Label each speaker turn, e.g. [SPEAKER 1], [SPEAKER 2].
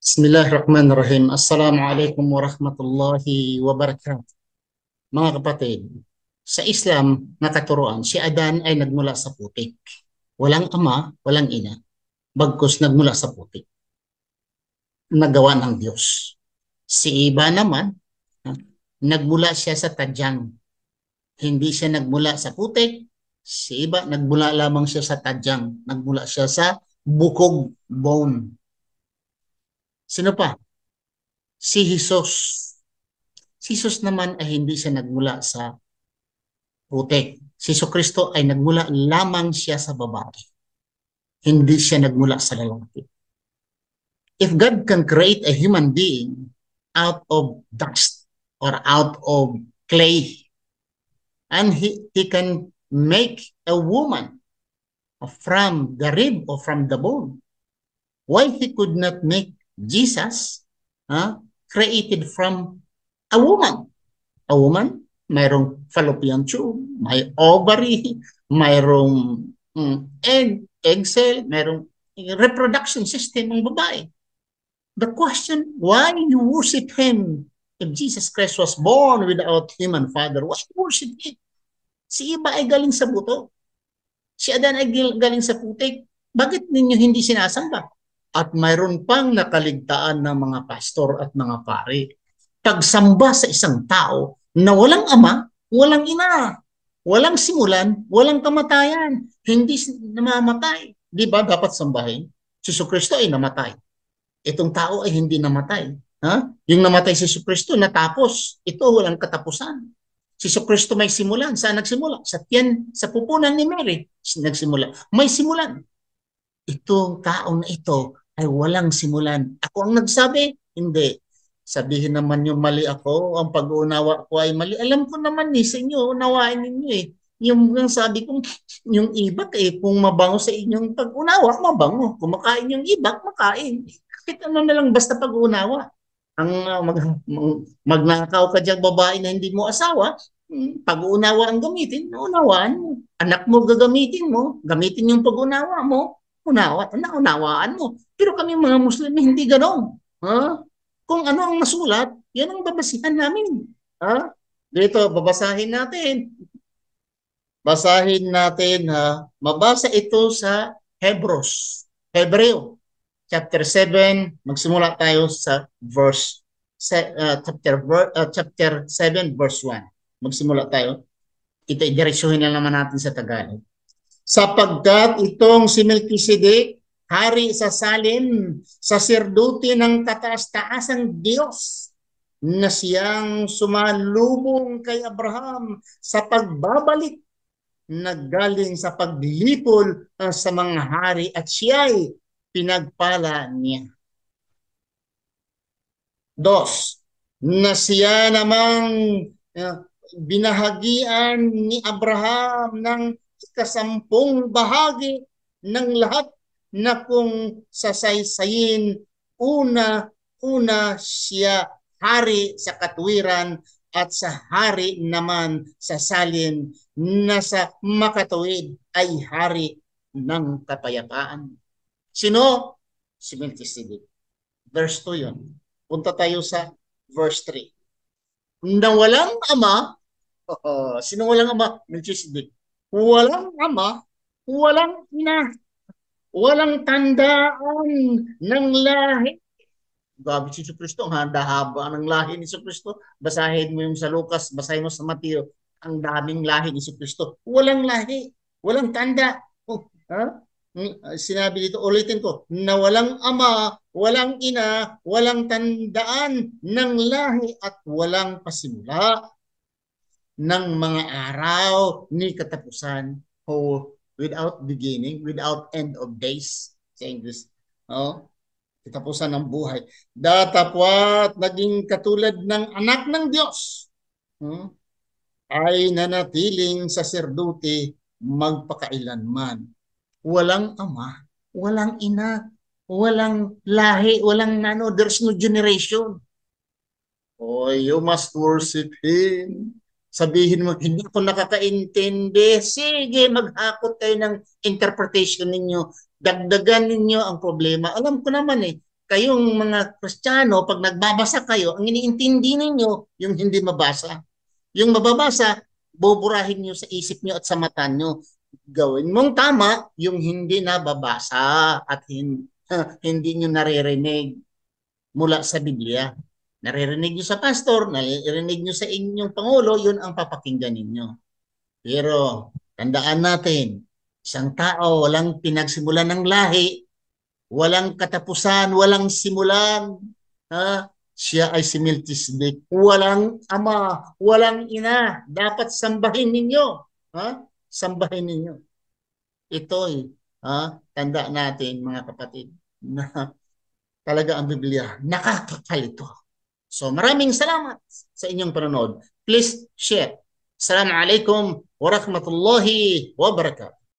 [SPEAKER 1] Bismillahirrahmanirrahim. Assalamualaikum warahmatullahi wabarakatuh. Mga kapatid, sa Islam na katuruan, si Adan ay nagmula sa putik. Walang ama, walang ina, bagkus nagmula sa putik. Nagawa ng Diyos. Si Iba naman, ha, nagmula siya sa tadyang. Hindi siya nagmula sa putik. Si Iba, nagmula lamang siya sa tadyang. Nagmula siya sa bukog, bone. Sino pa? Si Jesus. Si Jesus naman ay hindi siya nagmula sa putik. Si Kristo ay nagmula lamang siya sa babae. Hindi siya nagmula sa lalaki. If God can create a human being out of dust or out of clay, and he can make a woman from the rib or from the bone, why he could not make Jesus created from a woman? A woman, mayroong fallopian tube, may ovary, mayroong egg cell, mayroong reproduction system ng babae. The question, why you worship him if Jesus Christ was born without human father? Why you worship him? Si Iba ay galing sa buto. Si Adan ay galing sa putik. Bakit ninyo hindi sinasamba? At mayroon pang nakaligtaan ng mga pastor at mga pari. Pagsamba sa isang tao na walang ama, walang ina, walang simulan, walang kamatayan, hindi namamatay. Di ba dapat sambahin? Si Kristo ay namatay. Itong tao ay hindi namatay. Ha? Yung namatay si Kristo natapos. Ito walang katapusan. Si Kristo may simulan. Saan nagsimula? Sa tiyan, sa pupunan ni Mary nagsimula. May simulan. Itong tao na ito ay walang simulan. Ako ang nagsabi? Hindi. Sabihin naman yung mali ako, ang pag-uunawa ko ay mali. Alam ko naman sa inyo, unawain ninyo Yung sabi kong, yung ibak kung mabango sa inyong pag-unawa, mabango. Kung makain yung ibak, makain. Kahit ano na lang basta pag-unawa. Ang magnakaw ka diyang babae na hindi mo asawa, pag-uunawa ang gamitin, unawaan mo. Anak mo gagamitin mo, gamitin yung pag-unawa mo, unawaan mo. Pero kami mga Muslim, hindi ganon. Ha? Kung ano ang nasulat, yan ang babasihan namin. Ha? Dito, babasahin natin. Basahin natin, ha? Mabasa ito sa Hebrews. Hebreo, chapter 7. Magsimula tayo sa chapter 7, verse 1. Magsimula tayo. Ito, idiretsuhin na naman natin sa Tagalog. Sapagkat itong si Melchizedek, hari sa Salem, saserdote ng kataas-taasang Diyos, na siyang sumalubong kay Abraham sa pagbabalik na galing sa paglipol sa mga hari at siya'y pinagpala niya. Dos, na siya namang binahagian ni Abraham ng ikasampung bahagi ng lahat na kung sasaysayin, una siya hari sa katwiran at sa hari naman sa salin na sa makatuwid ay hari ng kapayapaan. Sino? Si Melchizedek. Verse 2 yun. Punta tayo sa verse 3. Na walang ama, sino walang ama? Melchizedek. Walang ama, walang ina, walang tandaan ng lahi. Grabe si Kristo, ang handa-haba ng lahi ni Kristo. Basahin mo yung sa Lucas, basahin mo sa Mateo, ang daming lahi ni Kristo. Walang lahi, walang tanda. Sinabi dito, ulitin ko, na walang ama, walang ina, walang tandaan ng lahi at walang pasimula ng mga araw ni katapusan, without beginning, without end of days, sa English. Katapusan ng buhay. Datapwat naging katulad ng anak ng Diyos, ay nanatiling saserdote magpakailanman. Walang ama, walang ina, walang lahi, walang there's no generation. You must worship Him. Sabihin mo, hindi ako nakakaintindi. Sige, maghakot kayo ng interpretation ninyo. Dagdagan ninyo ang problema. Alam ko naman kayong mga Kristiyano, pag nagbabasa kayo, ang iniintindi ninyo, yung hindi mabasa. Yung mababasa, buburahin nyo sa isip nyo at sa mata nyo. Gawin mong tama yung hindi nababasa at hindi nyo naririnig mula sa Biblia. Naririnig nyo sa pastor, naririnig nyo sa inyong pangulo, yun ang papakinggan ninyo. Pero tandaan natin, isang tao walang pinagsimulan ng lahi, walang katapusan, walang simulan. Ha? Siya ay si Melchizedek. Walang ama, walang ina. Dapat sambahin ninyo. Ha? Sambahin ninyo. Ito'y tanda natin mga kapatid na talaga ang Biblia nakakakalito. So maraming salamat sa inyong panonood. Please share. Assalamualaikum warahmatullahi wabarakatuh.